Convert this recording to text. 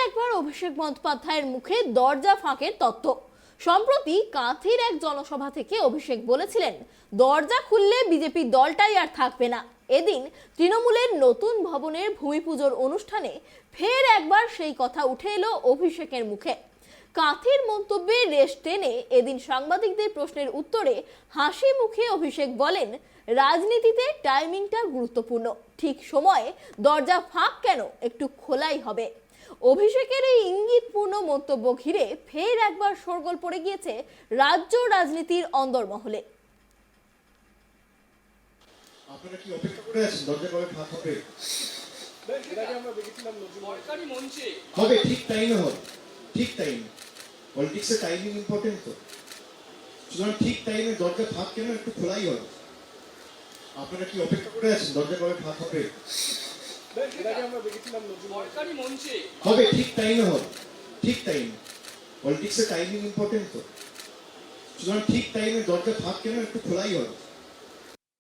একবার অভিষেক বন্দ্যোপাধ্যায়ের মুখে দরজা ফাঁকের তত্ত্ব। সম্প্রতি কাঁথির এক জনসভা থেকে অভিষেক বলেছিলেন, দরজা খুললে বিজেপি দলটাই আর থাকবে না। এদিন তৃণমূলের নতুন ভবনের ভূমি পুজোর অনুষ্ঠানে ফের একবার সেই কথা উঠে এলো অভিষেকের মুখে। কাঁথির মন্তব্যে রেশ টেনে এদিন সাংবাদিকদের প্রশ্নের উত্তরে হাসি মুখে অভিষেক বলেন, রাজনীতিতে টাইমিংটা গুরুত্বপূর্ণ, ঠিক সময়ে দরজা ফাঁক কেন, একটু খোলাই হবে। অভিষেকের এই ইঙ্গিতপূর্ণ মন্তব্য ঘিরে ফের একবার শোরগোল পড়ে গিয়েছে রাজ্য রাজনীতির অন্দরমহলে। আপনারা কি অপেক্ষা করে আছেন দরজা কবে ফাঁক হবে? হবে, ঠিক টাইমে হবে, ঠিক টাইমে। পলিটিক্সে টাইমিং ইম্পর্টেন্ট তো, সুতরাং ঠিক টাইমে দরজা ফাঁক কেন, একটু খোলাই হবে। আপনারা কি অপেক্ষা করে আছেন দরজা কবে ফাঁক হবে? হবে, ঠিক টাইমে হবে, ঠিক টাইমে। পলিটিক্সে টাইমিং ইম্পর্টেন্ট তো, সুতরাং ঠিক টাইমে দরজা ফাঁক কেন, একটু খোলাই হবে।